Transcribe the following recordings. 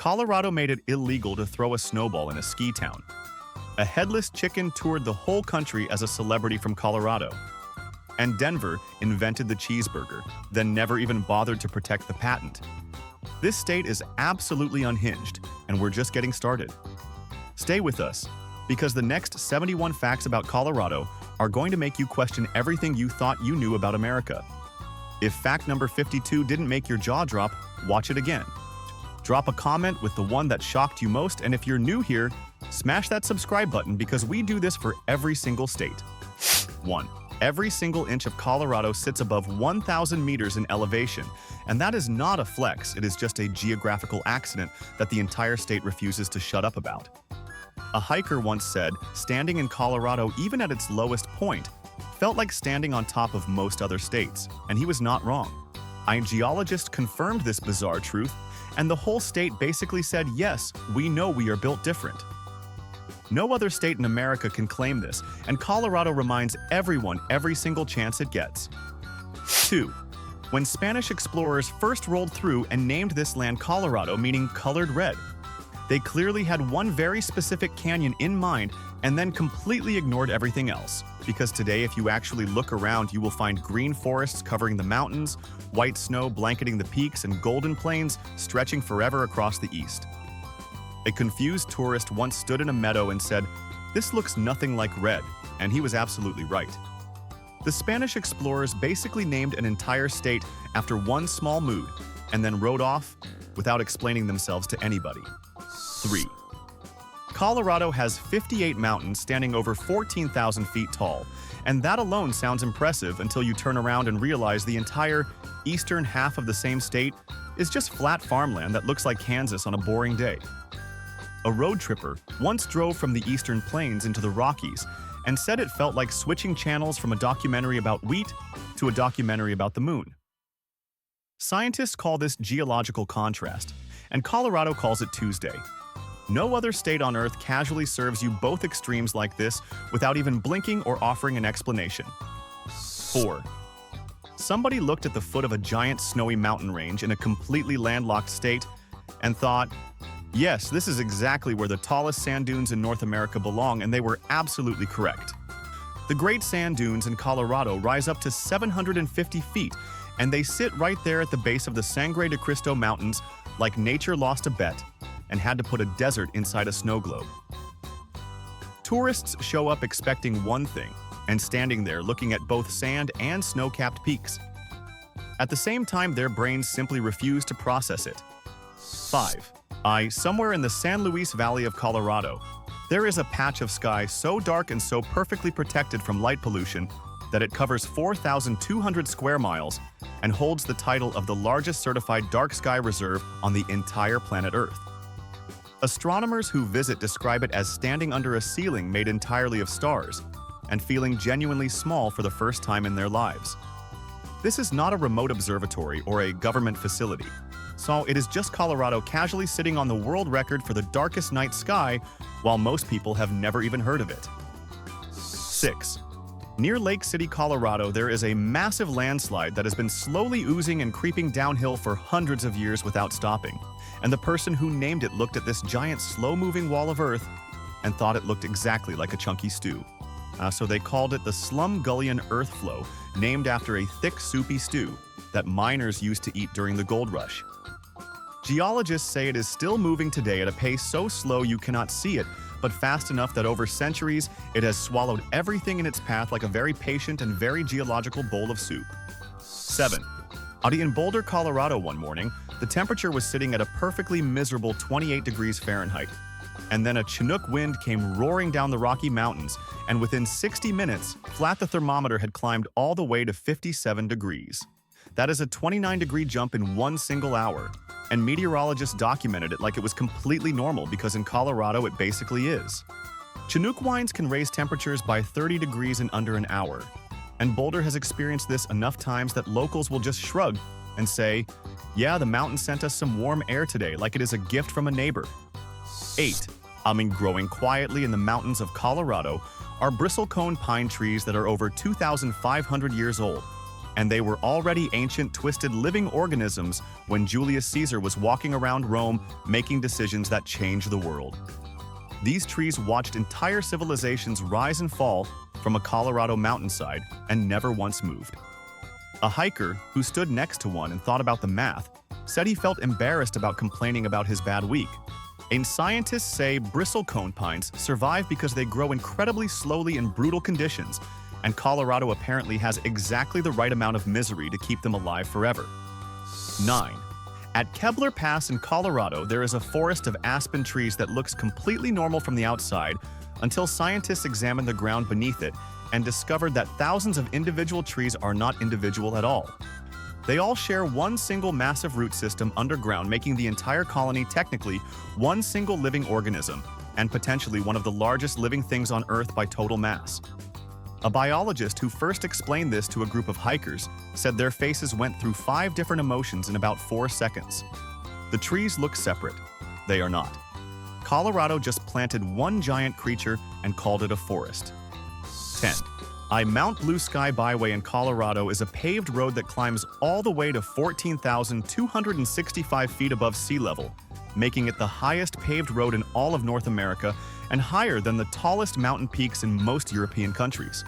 Colorado made it illegal to throw a snowball in a ski town. A headless chicken toured the whole country as a celebrity from Colorado. And Denver invented the cheeseburger, then never even bothered to protect the patent. This state is absolutely unhinged, and we're just getting started. Stay with us, because the next 71 facts about Colorado are going to make you question everything you thought you knew about America. If fact number 52 didn't make your jaw drop, watch it again. Drop a comment with the one that shocked you most, and if you're new here, smash that subscribe button because we do this for every single state. 1. Every single inch of Colorado sits above 1,000 meters in elevation, and that is not a flex, it is just a geographical accident that the entire state refuses to shut up about. A hiker once said, standing in Colorado even at its lowest point, felt like standing on top of most other states, and he was not wrong. A geologist confirmed this bizarre truth, and the whole state basically said, yes, we know we are built different. No other state in America can claim this, and Colorado reminds everyone every single chance it gets. 2. When Spanish explorers first rolled through and named this land Colorado, meaning colored red, they clearly had one very specific canyon in mind and then completely ignored everything else. Because today, if you actually look around, you will find green forests covering the mountains, white snow blanketing the peaks, and golden plains stretching forever across the east. A confused tourist once stood in a meadow and said, "This looks nothing like red," and he was absolutely right. The Spanish explorers basically named an entire state after one small mood and then rode off without explaining themselves to anybody. 3. Colorado has 58 mountains standing over 14,000 feet tall, and that alone sounds impressive until you turn around and realize the entire eastern half of the same state is just flat farmland that looks like Kansas on a boring day. A road tripper once drove from the eastern plains into the Rockies and said it felt like switching channels from a documentary about wheat to a documentary about the moon. Scientists call this geological contrast, and Colorado calls it Tuesday. No other state on Earth casually serves you both extremes like this without even blinking or offering an explanation. 4. Somebody looked at the foot of a giant snowy mountain range in a completely landlocked state and thought, yes, this is exactly where the tallest sand dunes in North America belong, and they were absolutely correct. The Great Sand Dunes in Colorado rise up to 750 feet, and they sit right there at the base of the Sangre de Cristo Mountains like nature lost a bet and had to put a desert inside a snow globe. Tourists show up expecting one thing, and standing there looking at both sand and snow-capped peaks. At the same time, their brains simply refuse to process it. 5. Somewhere in the San Luis Valley of Colorado, there is a patch of sky so dark and so perfectly protected from light pollution that it covers 4,200 square miles and holds the title of the largest certified dark sky reserve on the entire planet Earth. Astronomers who visit describe it as standing under a ceiling made entirely of stars and feeling genuinely small for the first time in their lives. This is not a remote observatory or a government facility, so it is just Colorado casually sitting on the world record for the darkest night sky while most people have never even heard of it. 6. Near Lake City, Colorado, there is a massive landslide that has been slowly oozing and creeping downhill for hundreds of years without stopping. And the person who named it looked at this giant slow-moving wall of earth and thought it looked exactly like a chunky stew. So they called it the Slumgullion Earth Flow, named after a thick, soupy stew that miners used to eat during the gold rush. Geologists say it is still moving today at a pace so slow you cannot see it, but fast enough that over centuries it has swallowed everything in its path like a very patient and very geological bowl of soup. 7. Out in Boulder, Colorado one morning, the temperature was sitting at a perfectly miserable 28 degrees Fahrenheit. And then a Chinook wind came roaring down the Rocky Mountains, and within 60 minutes, flat the thermometer had climbed all the way to 57 degrees. That is a 29-degree jump in one single hour, and meteorologists documented it like it was completely normal because in Colorado it basically is. Chinook winds can raise temperatures by 30 degrees in under an hour, and Boulder has experienced this enough times that locals will just shrug and say, yeah, the mountain sent us some warm air today like it is a gift from a neighbor. 8. Growing quietly in the mountains of Colorado are bristlecone pine trees that are over 2,500 years old. and they were already ancient, twisted living organisms when Julius Caesar was walking around Rome making decisions that changed the world. These trees watched entire civilizations rise and fall from a Colorado mountainside and never once moved. A hiker who stood next to one and thought about the math said he felt embarrassed about complaining about his bad week. And scientists say bristlecone pines survive because they grow incredibly slowly in brutal conditions, and Colorado apparently has exactly the right amount of misery to keep them alive forever. 9. At Kebler Pass in Colorado, there is a forest of aspen trees that looks completely normal from the outside until scientists examined the ground beneath it and discovered that thousands of individual trees are not individual at all. They all share one single massive root system underground, making the entire colony technically one single living organism, and potentially one of the largest living things on Earth by total mass. A biologist who first explained this to a group of hikers said their faces went through 5 different emotions in about 4 seconds. The trees look separate. They are not. Colorado just planted one giant creature and called it a forest. 10. Mount Blue Sky Byway in Colorado is a paved road that climbs all the way to 14,265 feet above sea level, making it the highest paved road in all of North America and higher than the tallest mountain peaks in most European countries.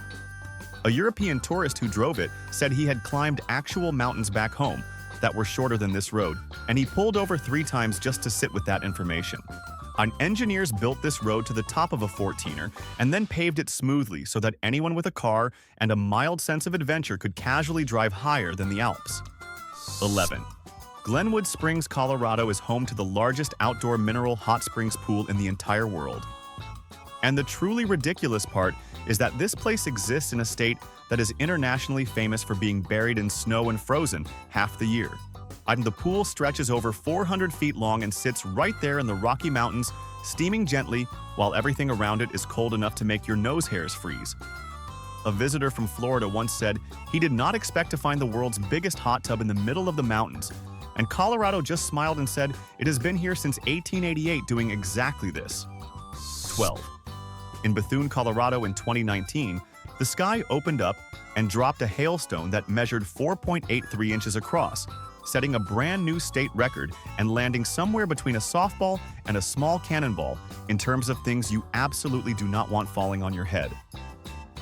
A European tourist who drove it said he had climbed actual mountains back home that were shorter than this road, and he pulled over 3 times just to sit with that information. Engineers built this road to the top of a 14er and then paved it smoothly so that anyone with a car and a mild sense of adventure could casually drive higher than the Alps. 11. Glenwood Springs, Colorado is home to the largest outdoor mineral hot springs pool in the entire world. And the truly ridiculous part is that this place exists in a state that is internationally famous for being buried in snow and frozen half the year. And the pool stretches over 400 feet long and sits right there in the Rocky Mountains, steaming gently while everything around it is cold enough to make your nose hairs freeze. A visitor from Florida once said he did not expect to find the world's biggest hot tub in the middle of the mountains, and Colorado just smiled and said it has been here since 1888 doing exactly this. 12. In Bethune, Colorado in 2019, the sky opened up and dropped a hailstone that measured 4.83 inches across, setting a brand new state record and landing somewhere between a softball and a small cannonball in terms of things you absolutely do not want falling on your head.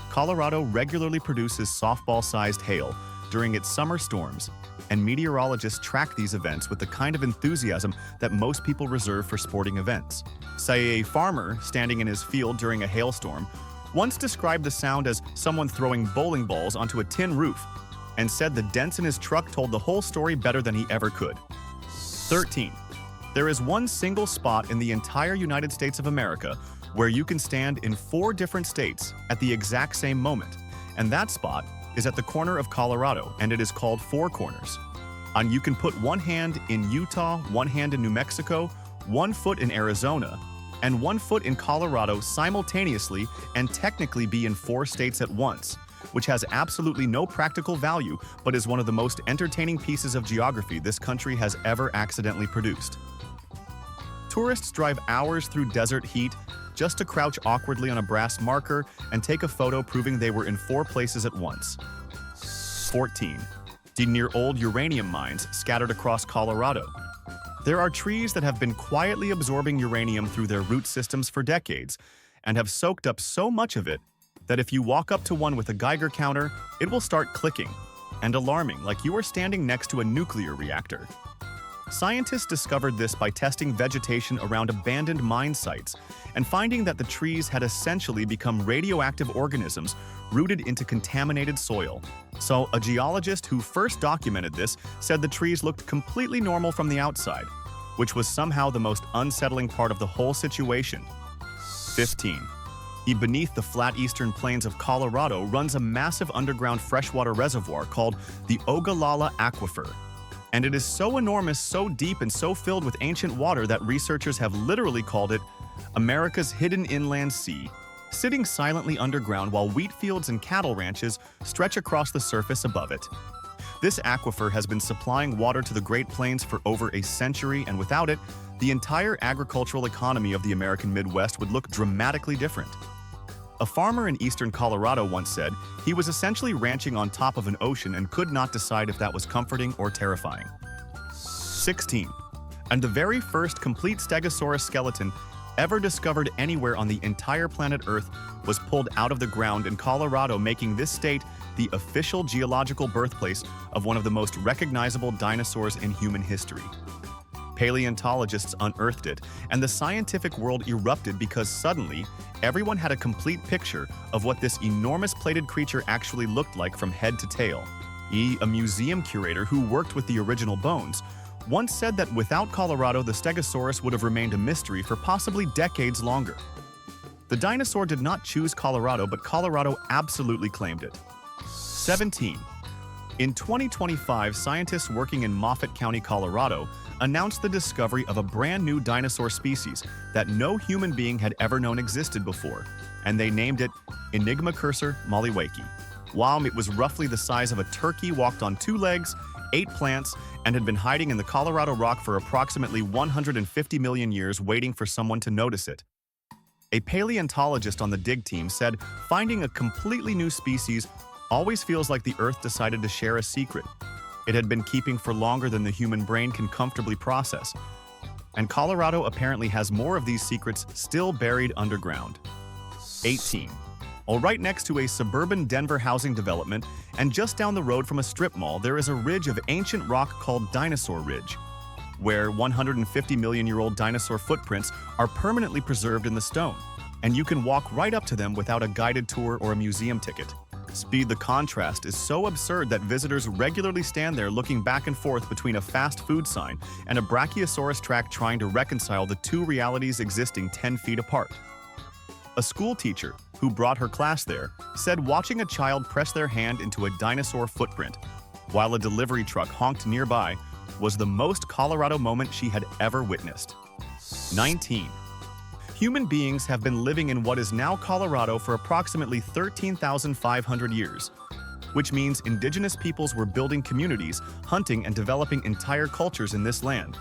Colorado regularly produces softball-sized hail during its summer storms, and meteorologists track these events with the kind of enthusiasm that most people reserve for sporting events. Say a farmer standing in his field during a hailstorm once described the sound as someone throwing bowling balls onto a tin roof, and said the dents in his truck told the whole story better than he ever could. 13. There is one single spot in the entire United States of America where you can stand in 4 different states at the exact same moment, and that spot is at the corner of Colorado, and it is called Four Corners. And you can put one hand in Utah, one hand in New Mexico, 1 foot in Arizona, and 1 foot in Colorado simultaneously and technically be in 4 states at once, which has absolutely no practical value but is one of the most entertaining pieces of geography this country has ever accidentally produced. Tourists drive hours through desert heat just to crouch awkwardly on a brass marker and take a photo proving they were in 4 places at once. 14. Near old uranium mines scattered across Colorado. There are trees that have been quietly absorbing uranium through their root systems for decades and have soaked up so much of it that if you walk up to one with a Geiger counter, it will start clicking and alarming like you are standing next to a nuclear reactor. Scientists discovered this by testing vegetation around abandoned mine sites and finding that the trees had essentially become radioactive organisms rooted into contaminated soil. So, a geologist who first documented this said the trees looked completely normal from the outside, which was somehow the most unsettling part of the whole situation. 15. Beneath the flat eastern plains of Colorado runs a massive underground freshwater reservoir called the Ogallala Aquifer. And it is so enormous, so deep, and so filled with ancient water that researchers have literally called it America's hidden inland sea, sitting silently underground while wheat fields and cattle ranches stretch across the surface above it. This aquifer has been supplying water to the Great Plains for over a century, and without it, the entire agricultural economy of the American Midwest would look dramatically different. A farmer in eastern Colorado once said he was essentially ranching on top of an ocean and could not decide if that was comforting or terrifying. 16. And the very first complete Stegosaurus skeleton ever discovered anywhere on the entire planet Earth was pulled out of the ground in Colorado, making this state the official geological birthplace of one of the most recognizable dinosaurs in human history. Paleontologists unearthed it, and the scientific world erupted because suddenly, everyone had a complete picture of what this enormous plated creature actually looked like from head to tail. A museum curator who worked with the original bones once said that without Colorado, the Stegosaurus would have remained a mystery for possibly decades longer. The dinosaur did not choose Colorado, but Colorado absolutely claimed it. 17. In 2025, scientists working in Moffat County, Colorado, announced the discovery of a brand new dinosaur species that no human being had ever known existed before, and they named it Enigmacursor mollywiecki. While it was roughly the size of a turkey, walked on two legs, ate plants, and had been hiding in the Colorado rock for approximately 150 million years waiting for someone to notice it. A paleontologist on the dig team said finding a completely new species always feels like the Earth decided to share a secret it had been keeping for longer than the human brain can comfortably process. And Colorado apparently has more of these secrets still buried underground. 18. Right next to a suburban Denver housing development and just down the road from a strip mall, there is a ridge of ancient rock called Dinosaur Ridge, where 150-million-year-old dinosaur footprints are permanently preserved in the stone, and you can walk right up to them without a guided tour or a museum ticket. The contrast is so absurd that visitors regularly stand there looking back and forth between a fast food sign and a Brachiosaurus track, trying to reconcile the two realities existing 10 feet apart. A school teacher who brought her class there said watching a child press their hand into a dinosaur footprint while a delivery truck honked nearby was the most Colorado moment she had ever witnessed. 19. Human beings have been living in what is now Colorado for approximately 13,500 years, which means indigenous peoples were building communities, hunting, and developing entire cultures in this land.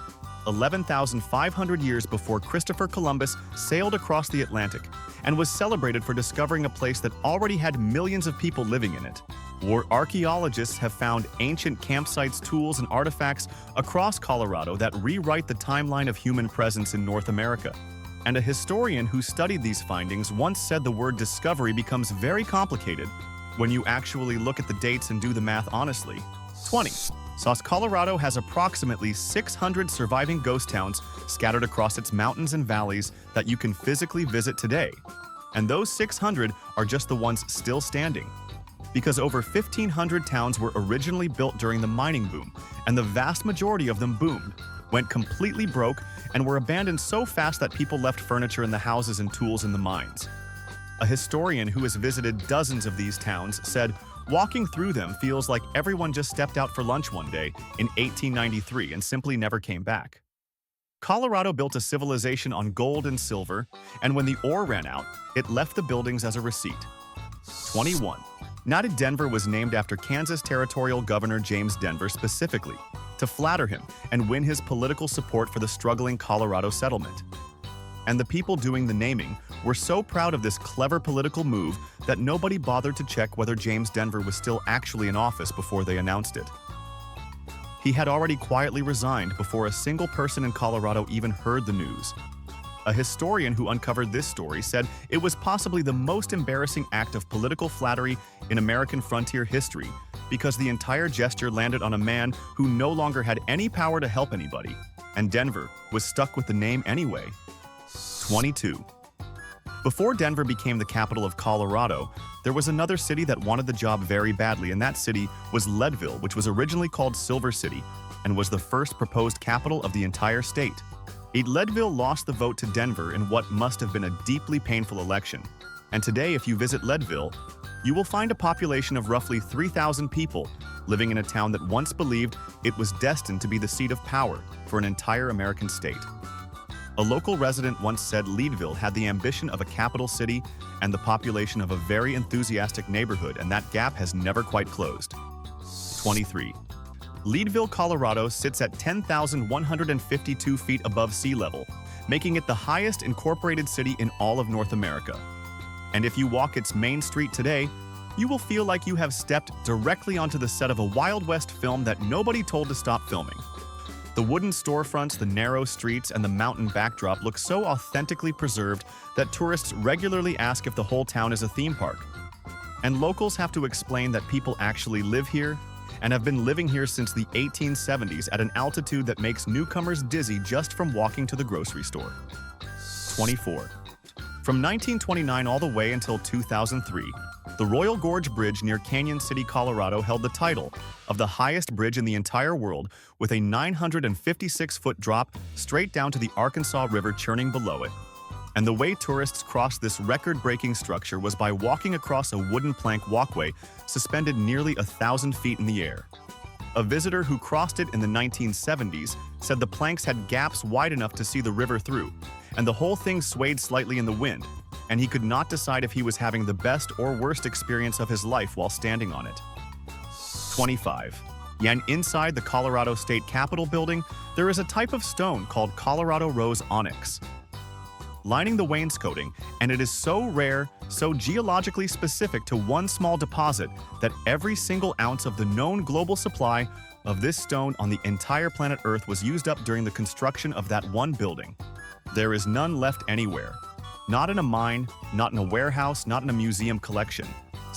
11,500 years before Christopher Columbus sailed across the Atlantic and was celebrated for discovering a place that already had millions of people living in it. Archaeologists have found ancient campsites, tools, and artifacts across Colorado that rewrite the timeline of human presence in North America. And a historian who studied these findings once said the word discovery becomes very complicated when you actually look at the dates and do the math honestly. 20. Colorado has approximately 600 surviving ghost towns scattered across its mountains and valleys that you can physically visit today. And those 600 are just the ones still standing, because over 1,500 towns were originally built during the mining boom, and the vast majority of them boomed, went completely broke, and were abandoned so fast that people left furniture in the houses and tools in the mines. A historian who has visited dozens of these towns said walking through them feels like everyone just stepped out for lunch one day in 1893 and simply never came back. Colorado built a civilization on gold and silver, and when the ore ran out, it left the buildings as a receipt. 21. Denver was named after Kansas Territorial Governor James Denver specifically to flatter him and win his political support for the struggling Colorado settlement. And the people doing the naming were so proud of this clever political move that nobody bothered to check whether James Denver was still actually in office before they announced it. He had already quietly resigned before a single person in Colorado even heard the news. A historian who uncovered this story said it was possibly the most embarrassing act of political flattery in American frontier history, because the entire gesture landed on a man who no longer had any power to help anybody, and Denver was stuck with the name anyway. 22. Before Denver became the capital of Colorado, there was another city that wanted the job very badly, and that city was Leadville, which was originally called Silver City and was the first proposed capital of the entire state. Leadville lost the vote to Denver in what must have been a deeply painful election. And today, if you visit Leadville, you will find a population of roughly 3,000 people living in a town that once believed it was destined to be the seat of power for an entire American state. A local resident once said Leadville had the ambition of a capital city and the population of a very enthusiastic neighborhood, and that gap has never quite closed. 23. Leadville, Colorado sits at 10,152 feet above sea level, making it the highest incorporated city in all of North America. And if you walk its main street today, you will feel like you have stepped directly onto the set of a Wild West film that nobody told to stop filming. The wooden storefronts, the narrow streets, and the mountain backdrop look so authentically preserved that tourists regularly ask if the whole town is a theme park. And locals have to explain that people actually live here and have been living here since the 1870s at an altitude that makes newcomers dizzy just from walking to the grocery store. 24. From 1929 all the way until 2003, the Royal Gorge Bridge near Canyon City, Colorado held the title of the highest bridge in the entire world, with a 956-foot drop straight down to the Arkansas River churning below it. And the way tourists crossed this record-breaking structure was by walking across a wooden plank walkway suspended nearly 1,000 feet in the air. A visitor who crossed it in the 1970s said the planks had gaps wide enough to see the river through, and the whole thing swayed slightly in the wind, and he could not decide if he was having the best or worst experience of his life while standing on it. 25. And inside the Colorado State Capitol building, there is a type of stone called Colorado Rose onyx, lining the wainscoting, and it is so rare, so geologically specific to one small deposit that every single ounce of the known global supply of this stone on the entire planet Earth was used up during the construction of that one building. There is none left anywhere. Not in a mine, not in a warehouse, not in a museum collection.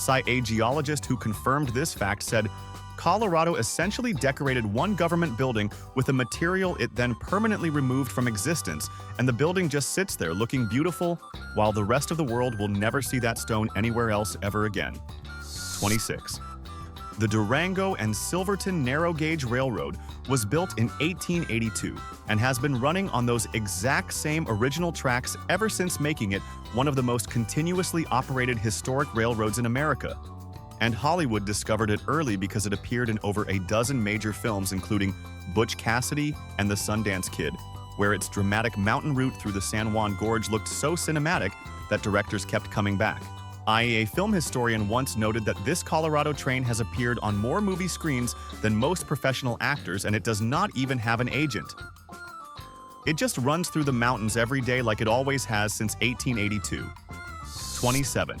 A geologist who confirmed this fact said, Colorado essentially decorated one government building with a material it then permanently removed from existence, and the building just sits there looking beautiful, while the rest of the world will never see that stone anywhere else ever again. 26. The Durango and Silverton Narrow Gauge Railroad was built in 1882 and has been running on those exact same original tracks ever since, making it one of the most continuously operated historic railroads in America. And Hollywood discovered it early because it appeared in over a dozen major films, including Butch Cassidy and The Sundance Kid, where its dramatic mountain route through the San Juan Gorge looked so cinematic that directors kept coming back. A film historian once noted that this Colorado train has appeared on more movie screens than most professional actors, and it does not even have an agent. It just runs through the mountains every day like it always has since 1882. 27.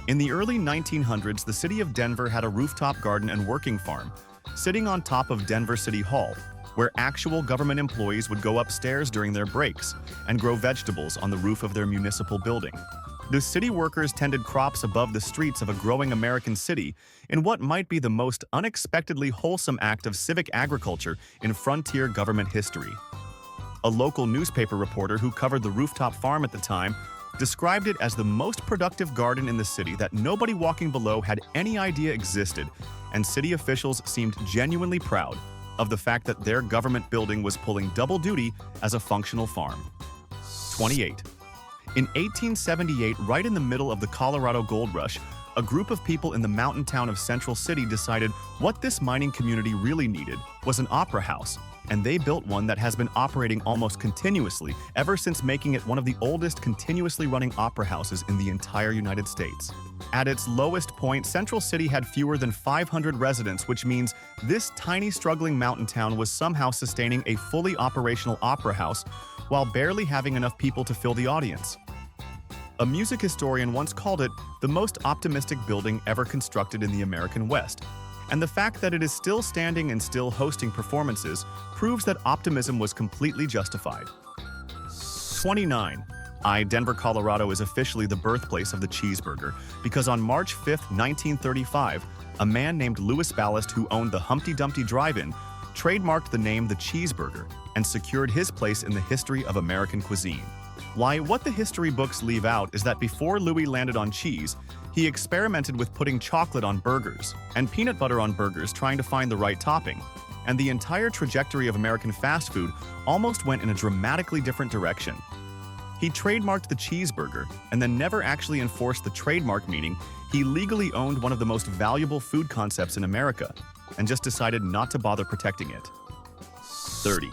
In the early 1900s, the city of Denver had a rooftop garden and working farm sitting on top of Denver City Hall, where actual government employees would go upstairs during their breaks and grow vegetables on the roof of their municipal building. The city workers tended crops above the streets of a growing American city in what might be the most unexpectedly wholesome act of civic agriculture in frontier government history. A local newspaper reporter who covered the rooftop farm at the time described it as the most productive garden in the city that nobody walking below had any idea existed, and city officials seemed genuinely proud of the fact that their government building was pulling double duty as a functional farm. 28. In 1878, right in the middle of the Colorado Gold Rush, a group of people in the mountain town of Central City decided what this mining community really needed was an opera house, and they built one that has been operating almost continuously ever since, making it one of the oldest continuously running opera houses in the entire United States. At its lowest point, Central City had fewer than 500 residents, which means this tiny struggling mountain town was somehow sustaining a fully operational opera house while barely having enough people to fill the audience. A music historian once called it the most optimistic building ever constructed in the American West, and the fact that it is still standing and still hosting performances proves that optimism was completely justified. 29. Denver, Colorado is officially the birthplace of the cheeseburger because on March 5, 1935, a man named Louis Ballast, who owned the Humpty Dumpty Drive-In, trademarked the name the cheeseburger and secured his place in the history of American cuisine. What the history books leave out is that before Louis landed on cheese, he experimented with putting chocolate on burgers and peanut butter on burgers, trying to find the right topping, and the entire trajectory of American fast food almost went in a dramatically different direction. He trademarked the cheeseburger and then never actually enforced the trademark, meaning he legally owned one of the most valuable food concepts in America and just decided not to bother protecting it. 30.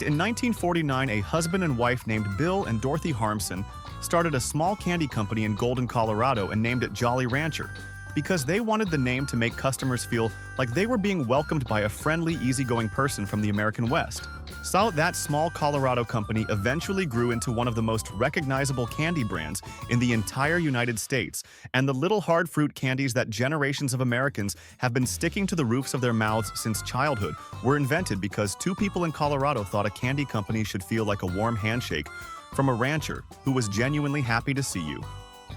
In 1949, a husband and wife named Bill and Dorothy Harmson started a small candy company in Golden, Colorado, and named it Jolly Rancher because they wanted the name to make customers feel like they were being welcomed by a friendly, easygoing person from the American West. So that small Colorado company eventually grew into one of the most recognizable candy brands in the entire United States, and the little hard fruit candies that generations of Americans have been sticking to the roofs of their mouths since childhood were invented because two people in Colorado thought a candy company should feel like a warm handshake from a rancher who was genuinely happy to see you.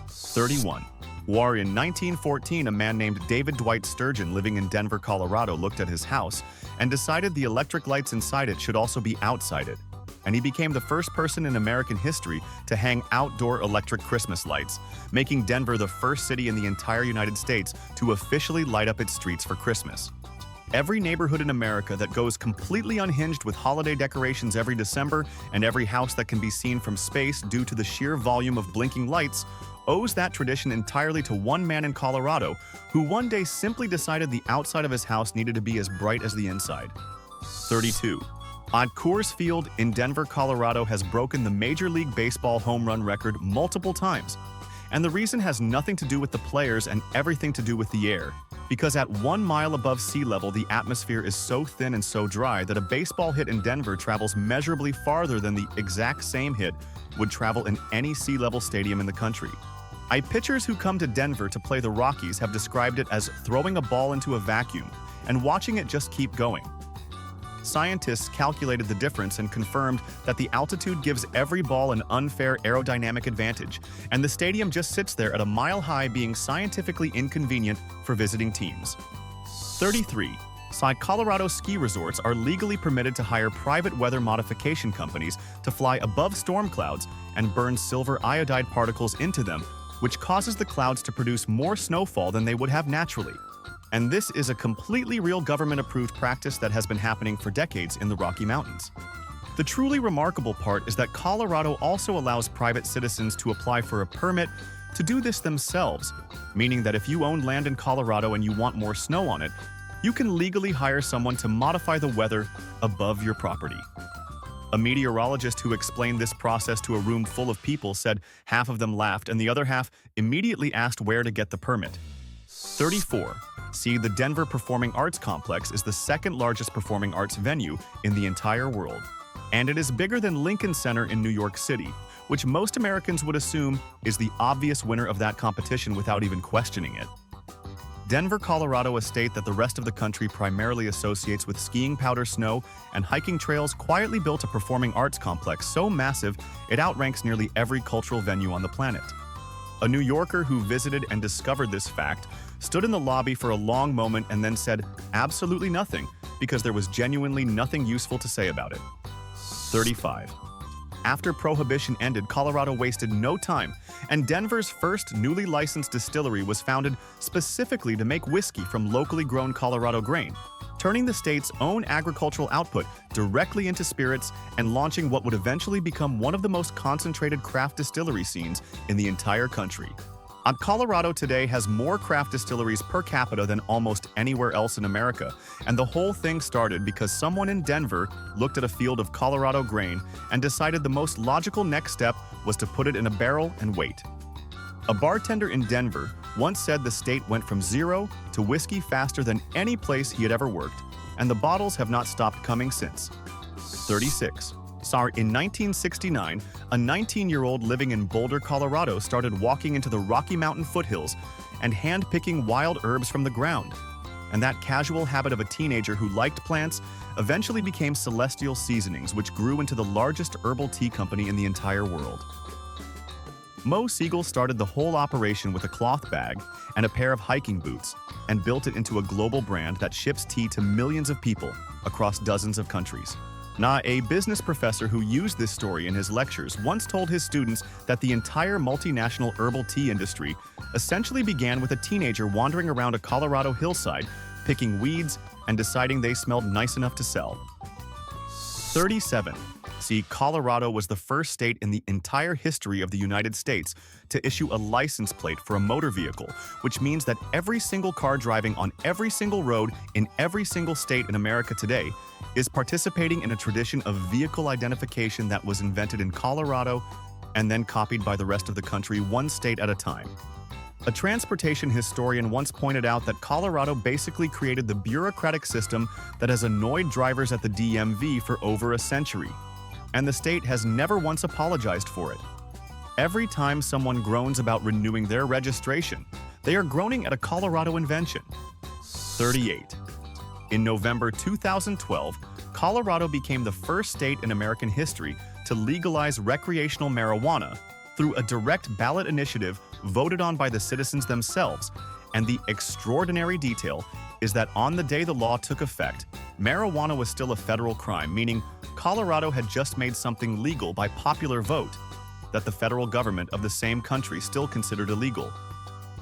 31. War in 1914, a man named David Dwight Sturgeon living in Denver, Colorado looked at his house and decided the electric lights inside it should also be outside it. And he became the first person in American history to hang outdoor electric Christmas lights, making Denver the first city in the entire United States to officially light up its streets for Christmas. Every neighborhood in America that goes completely unhinged with holiday decorations every December, and every house that can be seen from space due to the sheer volume of blinking lights, owes that tradition entirely to one man in Colorado who one day simply decided the outside of his house needed to be as bright as the inside. 32. Coors Field in Denver, Colorado has broken the Major League Baseball home run record multiple times. And the reason has nothing to do with the players and everything to do with the air. Because at 1 mile above sea level, the atmosphere is so thin and so dry that a baseball hit in Denver travels measurably farther than the exact same hit would travel in any sea level stadium in the country. Pitchers who come to Denver to play the Rockies have described it as throwing a ball into a vacuum and watching it just keep going. Scientists calculated the difference and confirmed that the altitude gives every ball an unfair aerodynamic advantage, and the stadium just sits there at a mile high, being scientifically inconvenient for visiting teams. 33. Colorado ski resorts are legally permitted to hire private weather modification companies to fly above storm clouds and burn silver iodide particles into them, which causes the clouds to produce more snowfall than they would have naturally. And this is a completely real government-approved practice that has been happening for decades in the Rocky Mountains. The truly remarkable part is that Colorado also allows private citizens to apply for a permit to do this themselves, meaning that if you own land in Colorado and you want more snow on it, you can legally hire someone to modify the weather above your property. A meteorologist who explained this process to a room full of people said half of them laughed and the other half immediately asked where to get the permit. 34. The Denver Performing Arts Complex is the second largest performing arts venue in the entire world. And it is bigger than Lincoln Center in New York City, which most Americans would assume is the obvious winner of that competition without even questioning it. Denver, Colorado, a state that the rest of the country primarily associates with skiing powder snow and hiking trails, quietly built a performing arts complex so massive it outranks nearly every cultural venue on the planet. A New Yorker who visited and discovered this fact stood in the lobby for a long moment and then said absolutely nothing because there was genuinely nothing useful to say about it. 35. After Prohibition ended, Colorado wasted no time, and Denver's first newly licensed distillery was founded specifically to make whiskey from locally grown Colorado grain, turning the state's own agricultural output directly into spirits and launching what would eventually become one of the most concentrated craft distillery scenes in the entire country. Colorado today has more craft distilleries per capita than almost anywhere else in America, and the whole thing started because someone in Denver looked at a field of Colorado grain and decided the most logical next step was to put it in a barrel and wait. A bartender in Denver once said the state went from zero to whiskey faster than any place he had ever worked, and the bottles have not stopped coming since. 36. In 1969, a 19-year-old living in Boulder, Colorado started walking into the Rocky Mountain foothills and hand-picking wild herbs from the ground. And that casual habit of a teenager who liked plants eventually became Celestial Seasonings, which grew into the largest herbal tea company in the entire world. Mo Siegel started the whole operation with a cloth bag and a pair of hiking boots and built it into a global brand that ships tea to millions of people across dozens of countries. A business professor who used this story in his lectures once told his students that the entire multinational herbal tea industry essentially began with a teenager wandering around a Colorado hillside, picking weeds and deciding they smelled nice enough to sell. 37. Colorado was the first state in the entire history of the United States to issue a license plate for a motor vehicle, which means that every single car driving on every single road in every single state in America today is participating in a tradition of vehicle identification that was invented in Colorado and then copied by the rest of the country, one state at a time. A transportation historian once pointed out that Colorado basically created the bureaucratic system that has annoyed drivers at the DMV for over a century, and the state has never once apologized for it. Every time someone groans about renewing their registration, they are groaning at a Colorado invention. 38. In November 2012, Colorado became the first state in American history to legalize recreational marijuana through a direct ballot initiative voted on by the citizens themselves, and the extraordinary detail is that on the day the law took effect, marijuana was still a federal crime, meaning Colorado had just made something legal by popular vote that the federal government of the same country still considered illegal.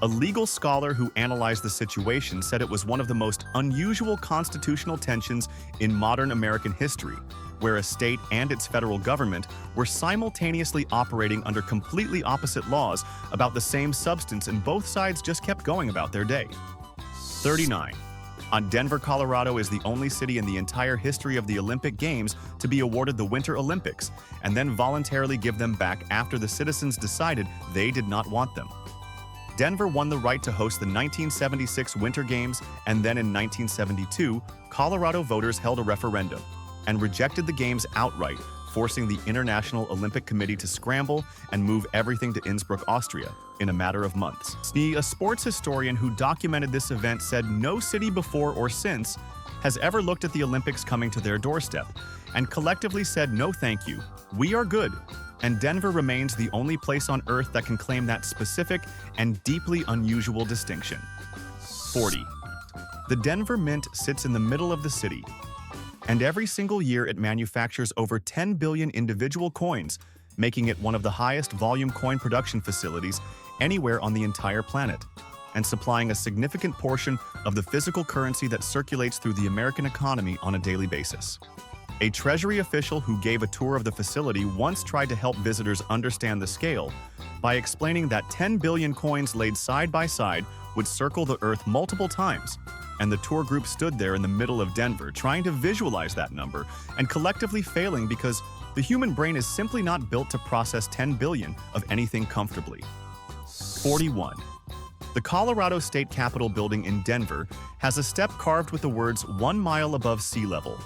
A legal scholar who analyzed the situation said it was one of the most unusual constitutional tensions in modern American history, where a state and its federal government were simultaneously operating under completely opposite laws about the same substance, and both sides just kept going about their day. 39. Denver, Colorado is the only city in the entire history of the Olympic Games to be awarded the Winter Olympics and then voluntarily give them back after the citizens decided they did not want them. Denver won the right to host the 1976 Winter Games, and then in 1972, Colorado voters held a referendum and rejected the games outright, forcing the International Olympic Committee to scramble and move everything to Innsbruck, Austria, in a matter of months. A sports historian who documented this event said no city before or since has ever looked at the Olympics coming to their doorstep and collectively said no thank you, we are good. And Denver remains the only place on Earth that can claim that specific and deeply unusual distinction. 40. The Denver Mint sits in the middle of the city, and every single year it manufactures over 10 billion individual coins, making it one of the highest volume coin production facilities anywhere on the entire planet, and supplying a significant portion of the physical currency that circulates through the American economy on a daily basis. A Treasury official who gave a tour of the facility once tried to help visitors understand the scale by explaining that 10 billion coins laid side by side would circle the Earth multiple times, and the tour group stood there in the middle of Denver trying to visualize that number and collectively failing because the human brain is simply not built to process 10 billion of anything comfortably. 41. The Colorado State Capitol building in Denver has a step carved with the words 1 mile above sea level,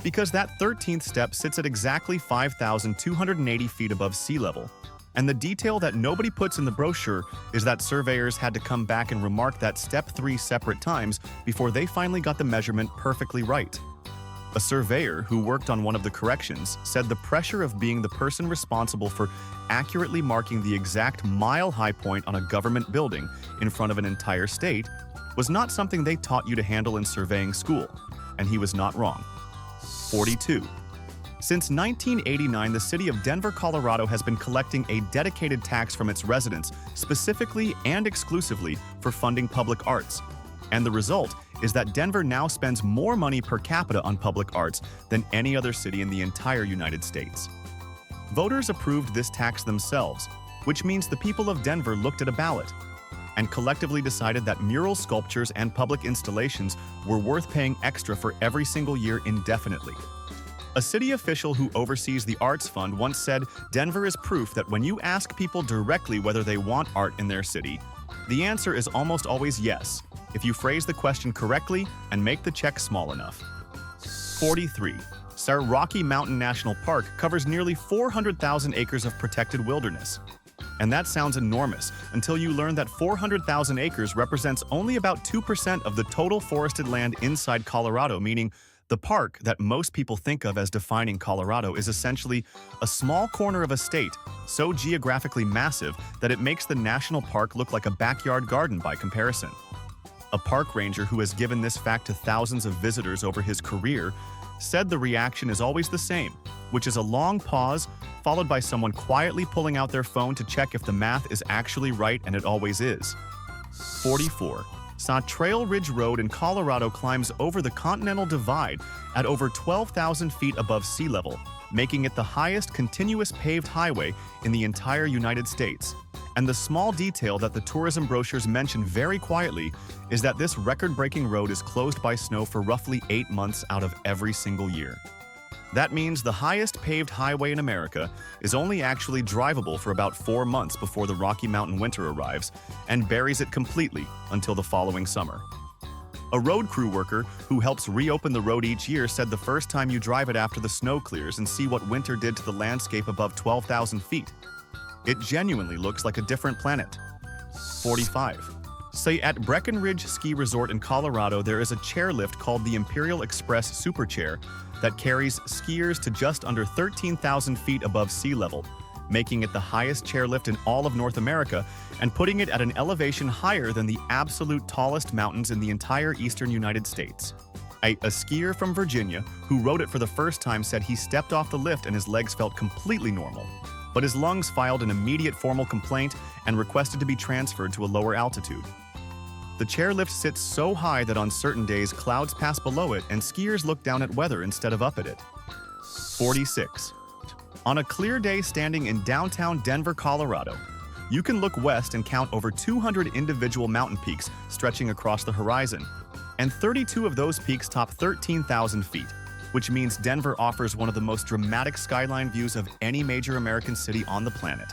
because that 13th step sits at exactly 5,280 feet above sea level. And the detail that nobody puts in the brochure is that surveyors had to come back and remark that step 3 separate times before they finally got the measurement perfectly right. A surveyor who worked on one of the corrections said the pressure of being the person responsible for accurately marking the exact mile-high point on a government building in front of an entire state was not something they taught you to handle in surveying school, and he was not wrong. 42. Since 1989, the city of Denver, Colorado has been collecting a dedicated tax from its residents, specifically and exclusively for funding public arts. And the result is that Denver now spends more money per capita on public arts than any other city in the entire United States. Voters approved this tax themselves, which means the people of Denver looked at a ballot and collectively decided that mural sculptures and public installations were worth paying extra for every single year indefinitely. A city official who oversees the Arts Fund once said Denver is proof that when you ask people directly whether they want art in their city, the answer is almost always yes, if you phrase the question correctly and make the check small enough. 43. Rocky Mountain National Park covers nearly 400,000 acres of protected wilderness. And that sounds enormous until you learn that 400,000 acres represents only about 2% of the total forested land inside Colorado, meaning the park that most people think of as defining Colorado is essentially a small corner of a state so geographically massive that it makes the national park look like a backyard garden by comparison. A park ranger who has given this fact to thousands of visitors over his career said the reaction is always the same, which is a long pause followed by someone quietly pulling out their phone to check if the math is actually right, and it always is. 44. Trail Ridge Road in Colorado climbs over the Continental Divide at over 12,000 feet above sea level, making it the highest continuous paved highway in the entire United States. And the small detail that the tourism brochures mention very quietly is that this record-breaking road is closed by snow for roughly 8 months out of every single year. That means the highest paved highway in America is only actually drivable for about 4 months before the Rocky Mountain winter arrives and buries it completely until the following summer. A road crew worker who helps reopen the road each year said the first time you drive it after the snow clears and see what winter did to the landscape above 12,000 feet, it genuinely looks like a different planet. 45. Say at Breckenridge Ski Resort in Colorado, there is a chairlift called the Imperial Express Super Chair that carries skiers to just under 13,000 feet above sea level, making it the highest chairlift in all of North America and putting it at an elevation higher than the absolute tallest mountains in the entire eastern United States. A skier from Virginia who rode it for the first time said he stepped off the lift and his legs felt completely normal, but his lungs filed an immediate formal complaint and requested to be transferred to a lower altitude. The chairlift sits so high that on certain days clouds pass below it and skiers look down at weather instead of up at it. 46. On a clear day standing in downtown Denver, Colorado, you can look west and count over 200 individual mountain peaks stretching across the horizon, and 32 of those peaks top 13,000 feet, which means Denver offers one of the most dramatic skyline views of any major American city on the planet.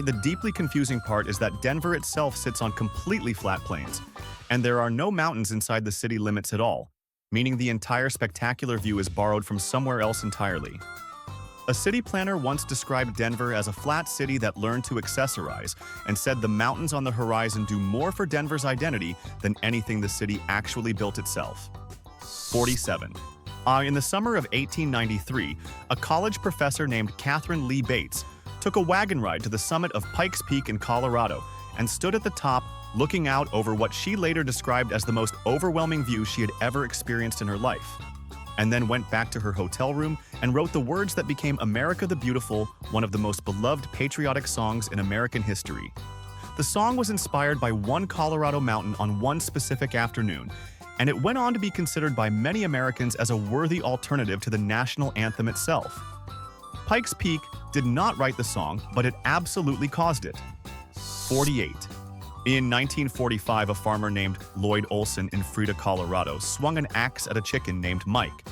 The deeply confusing part is that Denver itself sits on completely flat plains, and there are no mountains inside the city limits at all, meaning the entire spectacular view is borrowed from somewhere else entirely. A city planner once described Denver as a flat city that learned to accessorize and said the mountains on the horizon do more for Denver's identity than anything the city actually built itself. 47. In the summer of 1893, a college professor named Catherine Lee Bates took a wagon ride to the summit of Pikes Peak in Colorado and stood at the top looking out over what she later described as the most overwhelming view she had ever experienced in her life, and then went back to her hotel room and wrote the words that became America the Beautiful, one of the most beloved patriotic songs in American history. The song was inspired by one Colorado mountain on one specific afternoon, and it went on to be considered by many Americans as a worthy alternative to the national anthem itself. Pikes Peak did not write the song, but it absolutely caused it. 48. In 1945, a farmer named Lloyd Olson in Frida, Colorado, swung an axe at a chicken named Mike,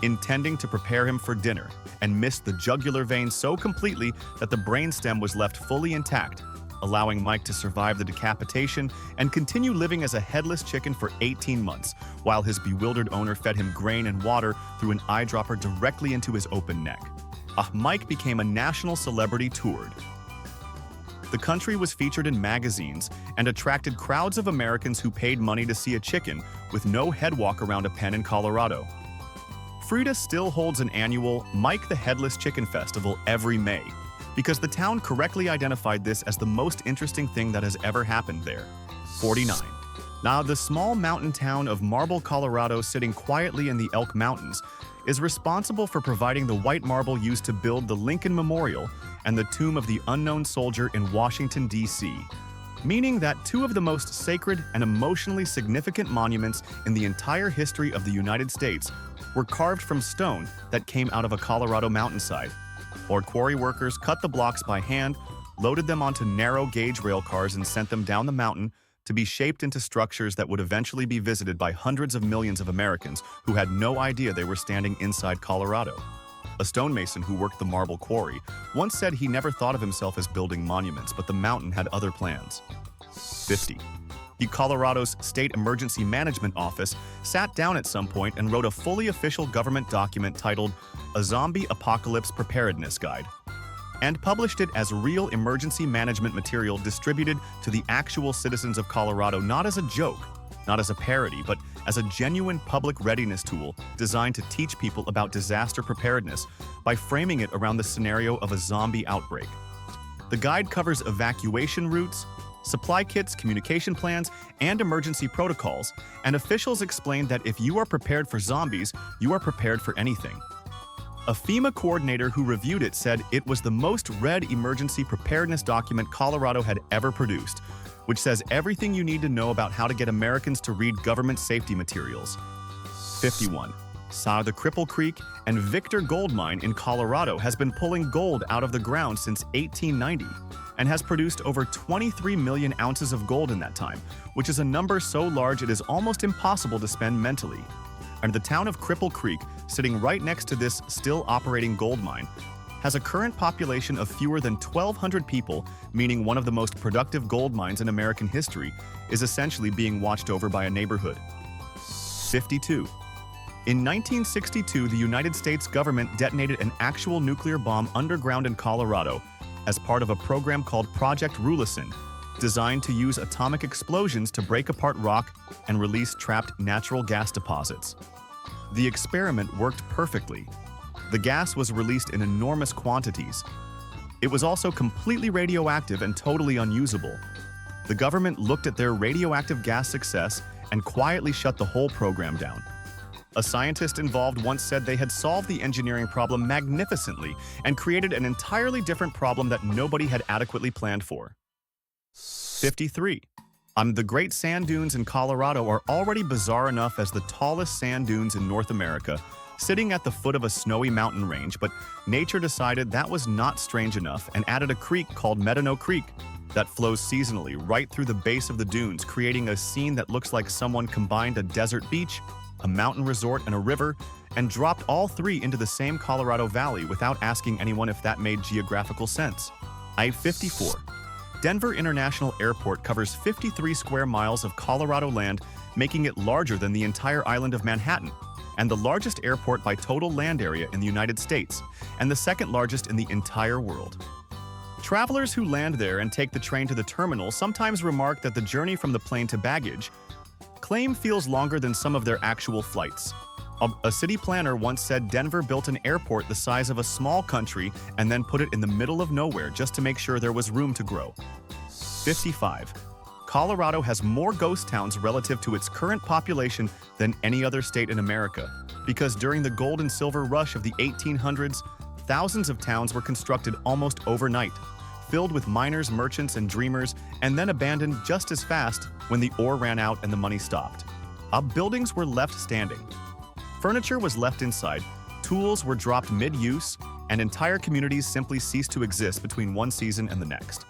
intending to prepare him for dinner, and missed the jugular vein so completely that the brainstem was left fully intact, allowing Mike to survive the decapitation and continue living as a headless chicken for 18 months, while his bewildered owner fed him grain and water through an eyedropper directly into his open neck. Mike became a national celebrity toured. The country was featured in magazines and attracted crowds of Americans who paid money to see a chicken with no head walk around a pen in Colorado. Frida still holds an annual Mike the Headless Chicken Festival every May, because the town correctly identified this as the most interesting thing that has ever happened there. 49. Now, the small mountain town of Marble, Colorado, sitting quietly in the Elk Mountains, is responsible for providing the white marble used to build the Lincoln Memorial and the Tomb of the Unknown Soldier in Washington, D.C., meaning that two of the most sacred and emotionally significant monuments in the entire history of the United States were carved from stone that came out of a Colorado mountainside. Or quarry workers cut the blocks by hand, loaded them onto narrow-gauge rail cars and sent them down the mountain to be shaped into structures that would eventually be visited by hundreds of millions of Americans who had no idea they were standing inside Colorado. A stonemason who worked the marble quarry once said he never thought of himself as building monuments, but the mountain had other plans. 50. The Colorado's State Emergency Management Office sat down at some point and wrote a fully official government document titled A Zombie Apocalypse Preparedness Guide, and published it as real emergency management material distributed to the actual citizens of Colorado, not as a joke, not as a parody, but as a genuine public readiness tool designed to teach people about disaster preparedness by framing it around the scenario of a zombie outbreak. The guide covers evacuation routes, supply kits, communication plans, and emergency protocols, and officials explained that if you are prepared for zombies, you are prepared for anything. A FEMA coordinator who reviewed it said it was the most read emergency preparedness document Colorado had ever produced, which says everything you need to know about how to get Americans to read government safety materials. 51. The Cripple Creek and Victor Gold Mine in Colorado has been pulling gold out of the ground since 1890 and has produced over 23 million ounces of gold in that time, which is a number so large it is almost impossible to spend mentally. And the town of Cripple Creek, sitting right next to this still operating gold mine, has a current population of fewer than 1,200 people, meaning one of the most productive gold mines in American history is essentially being watched over by a neighborhood. 52. In 1962, the United States government detonated an actual nuclear bomb underground in Colorado as part of a program called Project Rulison, designed to use atomic explosions to break apart rock and release trapped natural gas deposits. The experiment worked perfectly. The gas was released in enormous quantities. It was also completely radioactive and totally unusable. The government looked at their radioactive gas success and quietly shut the whole program down. A scientist involved once said they had solved the engineering problem magnificently and created an entirely different problem that nobody had adequately planned for. 53. The Great Sand Dunes in Colorado are already bizarre enough as the tallest sand dunes in North America, sitting at the foot of a snowy mountain range, but nature decided that was not strange enough and added a creek called Medano Creek that flows seasonally right through the base of the dunes, creating a scene that looks like someone combined a desert beach, a mountain resort, and a river, and dropped all three into the same Colorado Valley without asking anyone if that made geographical sense. 54. Denver International Airport covers 53 square miles of Colorado land, making it larger than the entire island of Manhattan, and the largest airport by total land area in the United States, and the second largest in the entire world. Travelers who land there and take the train to the terminal sometimes remark that the journey from the plane to baggage claim feels longer than some of their actual flights. A city planner once said Denver built an airport the size of a small country and then put it in the middle of nowhere just to make sure there was room to grow. 55. Colorado has more ghost towns relative to its current population than any other state in America, because during the gold and silver rush of the 1800s, thousands of towns were constructed almost overnight, filled with miners, merchants, and dreamers, and then abandoned just as fast when the ore ran out and the money stopped. Buildings were left standing. Furniture was left inside, tools were dropped mid-use, and entire communities simply ceased to exist between one season and the next.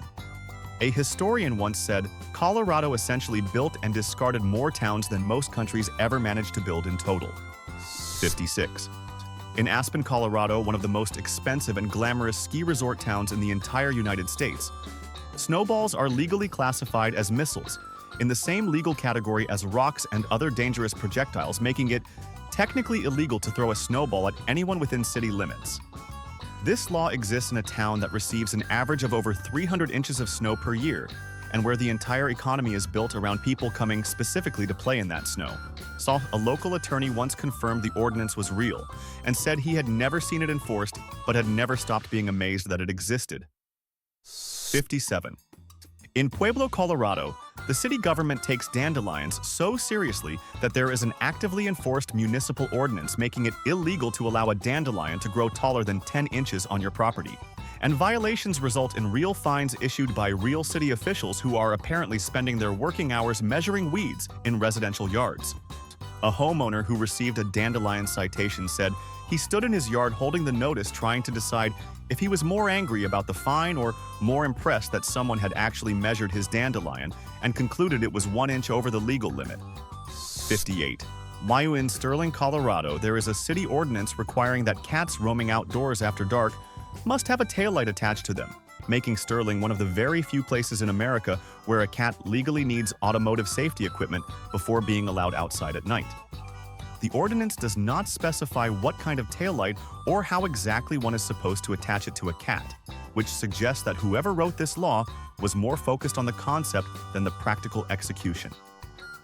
A historian once said, Colorado essentially built and discarded more towns than most countries ever managed to build in total. 56. In Aspen, Colorado, one of the most expensive and glamorous ski resort towns in the entire United States, snowballs are legally classified as missiles, in the same legal category as rocks and other dangerous projectiles, making it technically illegal to throw a snowball at anyone within city limits. This law exists in a town that receives an average of over 300 inches of snow per year, and where the entire economy is built around people coming specifically to play in that snow. So, a local attorney once confirmed the ordinance was real, and said he had never seen it enforced, but had never stopped being amazed that it existed. 57. In Pueblo, Colorado, the city government takes dandelions so seriously that there is an actively enforced municipal ordinance making it illegal to allow a dandelion to grow taller than 10 inches on your property. And violations result in real fines issued by real city officials who are apparently spending their working hours measuring weeds in residential yards. A homeowner who received a dandelion citation said he stood in his yard holding the notice trying to decide if he was more angry about the fine or more impressed that someone had actually measured his dandelion and concluded it was 1 inch over the legal limit. 58. In Sterling, Colorado, there is a city ordinance requiring that cats roaming outdoors after dark must have a taillight attached to them, making Sterling one of the very few places in America where a cat legally needs automotive safety equipment before being allowed outside at night. The ordinance does not specify what kind of taillight or how exactly one is supposed to attach it to a cat, which suggests that whoever wrote this law was more focused on the concept than the practical execution.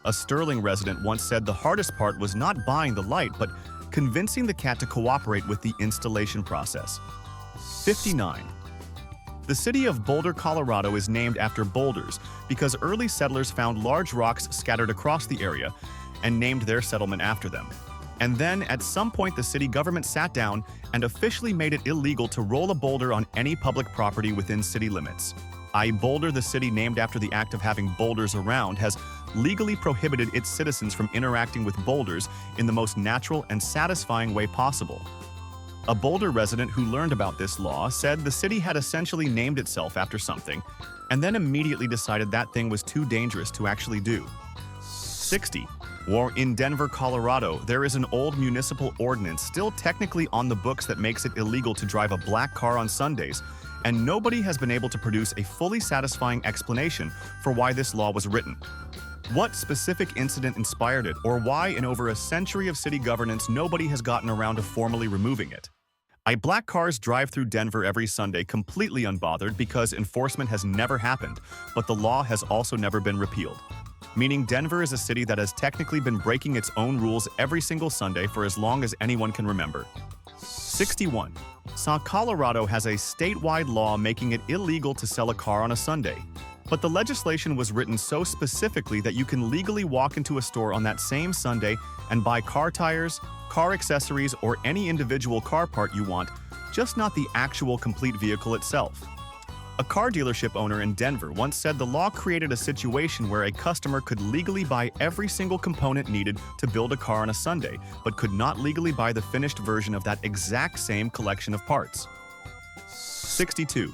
A Sterling resident once said the hardest part was not buying the light, but convincing the cat to cooperate with the installation process. 59. The city of Boulder, Colorado is named after boulders because early settlers found large rocks scattered across the area and named their settlement after them. And then, at some point, the city government sat down and officially made it illegal to roll a boulder on any public property within city limits. Boulder, the city named after the act of having boulders around, has legally prohibited its citizens from interacting with boulders in the most natural and satisfying way possible. A Boulder resident who learned about this law said the city had essentially named itself after something, and then immediately decided that thing was too dangerous to actually do. 60. Or in Denver, Colorado, there is an old municipal ordinance still technically on the books that makes it illegal to drive a black car on Sundays, and nobody has been able to produce a fully satisfying explanation for why this law was written. What specific incident inspired it, or why in over a century of city governance nobody has gotten around to formally removing it? Black cars drive through Denver every Sunday completely unbothered because enforcement has never happened, but the law has also never been repealed. Meaning Denver is a city that has technically been breaking its own rules every single Sunday for as long as anyone can remember. 61. Colorado has a statewide law making it illegal to sell a car on a Sunday. But the legislation was written so specifically that you can legally walk into a store on that same Sunday and buy car tires, car accessories, or any individual car part you want, just not the actual complete vehicle itself. A car dealership owner in Denver once said the law created a situation where a customer could legally buy every single component needed to build a car on a Sunday, but could not legally buy the finished version of that exact same collection of parts. 62.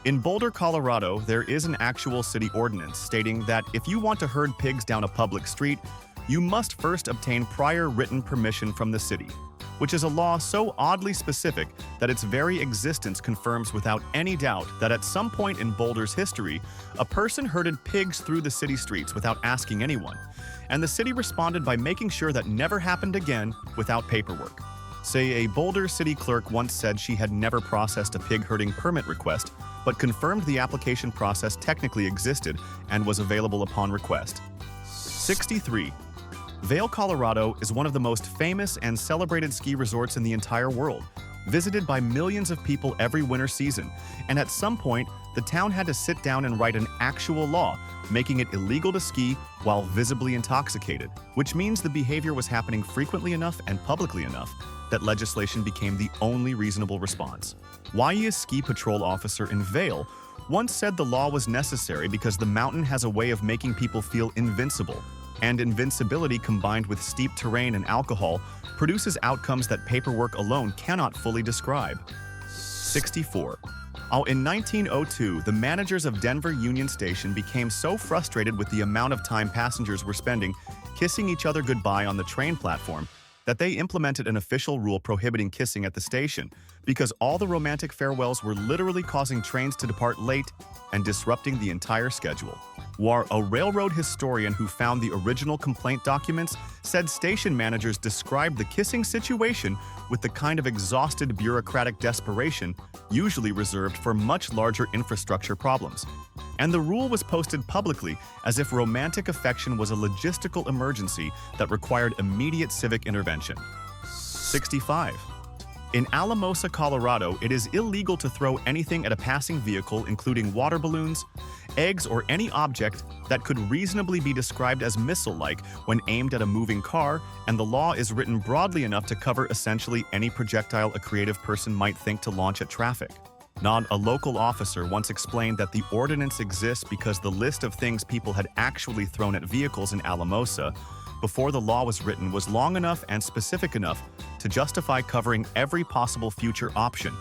In Boulder, Colorado, there is an actual city ordinance stating that if you want to herd pigs down a public street, you must first obtain prior written permission from the city, which is a law so oddly specific that its very existence confirms without any doubt that at some point in Boulder's history, a person herded pigs through the city streets without asking anyone, and the city responded by making sure that never happened again without paperwork. Say a Boulder city clerk once said she had never processed a pig herding permit request, but confirmed the application process technically existed and was available upon request. 63. Vail, Colorado is one of the most famous and celebrated ski resorts in the entire world, visited by millions of people every winter season, and at some point, the town had to sit down and write an actual law, making it illegal to ski while visibly intoxicated, which means the behavior was happening frequently enough and publicly enough that legislation became the only reasonable response. A ski patrol officer in Vail once said the law was necessary because the mountain has a way of making people feel invincible, and invincibility combined with steep terrain and alcohol produces outcomes that paperwork alone cannot fully describe. 64. In 1902, the managers of Denver Union Station became so frustrated with the amount of time passengers were spending kissing each other goodbye on the train platform that they implemented an official rule prohibiting kissing at the station because all the romantic farewells were literally causing trains to depart late and disrupting the entire schedule. A railroad historian who found the original complaint documents said station managers described the kissing situation with the kind of exhausted bureaucratic desperation usually reserved for much larger infrastructure problems. And the rule was posted publicly as if romantic affection was a logistical emergency that required immediate civic intervention. 65. In Alamosa, Colorado, it is illegal to throw anything at a passing vehicle, including water balloons, eggs, or any object that could reasonably be described as missile-like when aimed at a moving car, and the law is written broadly enough to cover essentially any projectile a creative person might think to launch at traffic. A local officer once explained that the ordinance exists because the list of things people had actually thrown at vehicles in Alamosa before the law was written was long enough and specific enough to justify covering every possible future option,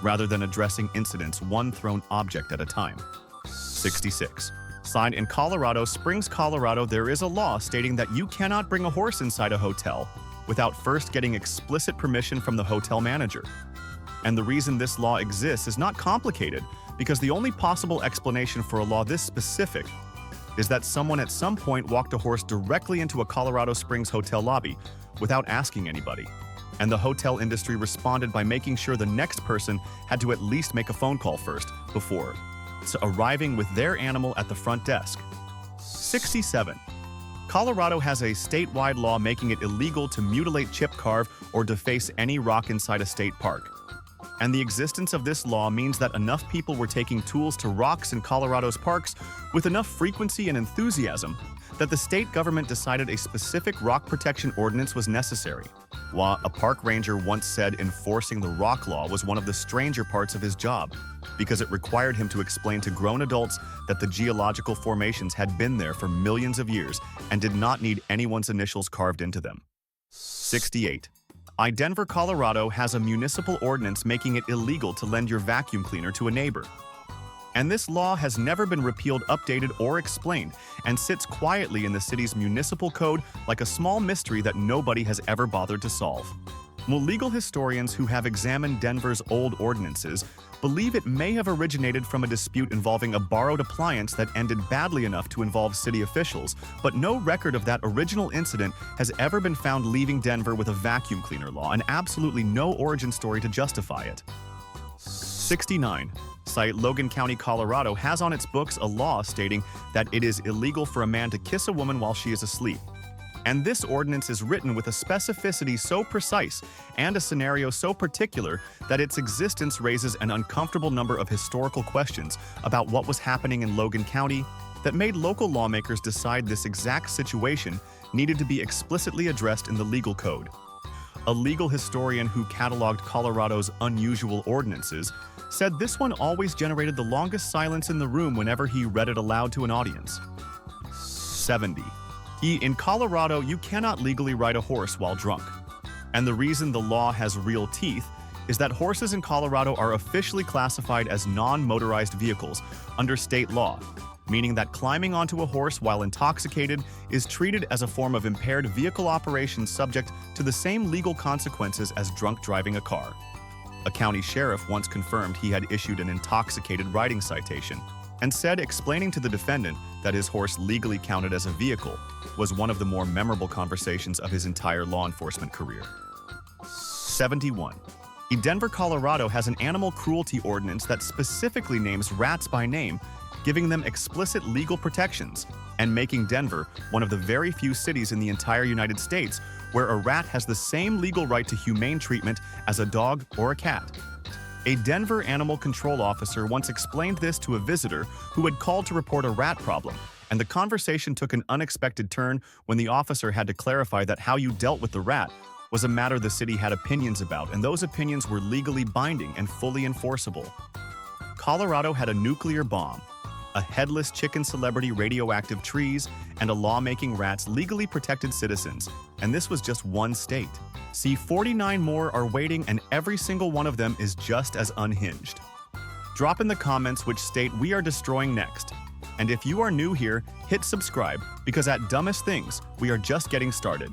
rather than addressing incidents one thrown object at a time. 66. Signed in Colorado Springs, Colorado, there is a law stating that you cannot bring a horse inside a hotel without first getting explicit permission from the hotel manager. And the reason this law exists is not complicated, because the only possible explanation for a law this specific is that someone at some point walked a horse directly into a Colorado Springs hotel lobby without asking anybody. And the hotel industry responded by making sure the next person had to at least make a phone call first before arriving with their animal at the front desk. 67. Colorado has a statewide law making it illegal to mutilate, chip, carve, or deface any rock inside a state park. And the existence of this law means that enough people were taking tools to rocks in Colorado's parks with enough frequency and enthusiasm that the state government decided a specific rock protection ordinance was necessary. A park ranger once said enforcing the rock law was one of the stranger parts of his job, because it required him to explain to grown adults that the geological formations had been there for millions of years and did not need anyone's initials carved into them. 68. Denver, Colorado has a municipal ordinance making it illegal to lend your vacuum cleaner to a neighbor. And this law has never been repealed, updated, or explained, and sits quietly in the city's municipal code like a small mystery that nobody has ever bothered to solve. Well, legal historians who have examined Denver's old ordinances believe it may have originated from a dispute involving a borrowed appliance that ended badly enough to involve city officials, but no record of that original incident has ever been found, leaving Denver with a vacuum cleaner law and absolutely no origin story to justify it. 69. Site Logan County, Colorado has on its books a law stating that it is illegal for a man to kiss a woman while she is asleep. And this ordinance is written with a specificity so precise and a scenario so particular that its existence raises an uncomfortable number of historical questions about what was happening in Logan County that made local lawmakers decide this exact situation needed to be explicitly addressed in the legal code. A legal historian who cataloged Colorado's unusual ordinances said this one always generated the longest silence in the room whenever he read it aloud to an audience. 70. In Colorado, you cannot legally ride a horse while drunk. And the reason the law has real teeth is that horses in Colorado are officially classified as non-motorized vehicles under state law, meaning that climbing onto a horse while intoxicated is treated as a form of impaired vehicle operation subject to the same legal consequences as drunk driving a car. A county sheriff once confirmed he had issued an intoxicated riding citation and said explaining to the defendant that his horse legally counted as a vehicle was one of the more memorable conversations of his entire law enforcement career. 71. Denver, Colorado has an animal cruelty ordinance that specifically names rats by name, giving them explicit legal protections, and making Denver one of the very few cities in the entire United States where a rat has the same legal right to humane treatment as a dog or a cat. A Denver animal control officer once explained this to a visitor who had called to report a rat problem, and the conversation took an unexpected turn when the officer had to clarify that how you dealt with the rat was a matter the city had opinions about, and those opinions were legally binding and fully enforceable. Colorado had a nuclear bomb, a headless chicken celebrity, radioactive trees, and a law making rats legally protected citizens, and this was just one state. See, 49 more are waiting, and every single one of them is just as unhinged. Drop in the comments which state we are destroying next. And if you are new here, hit subscribe, because at Dumbest Things, we are just getting started.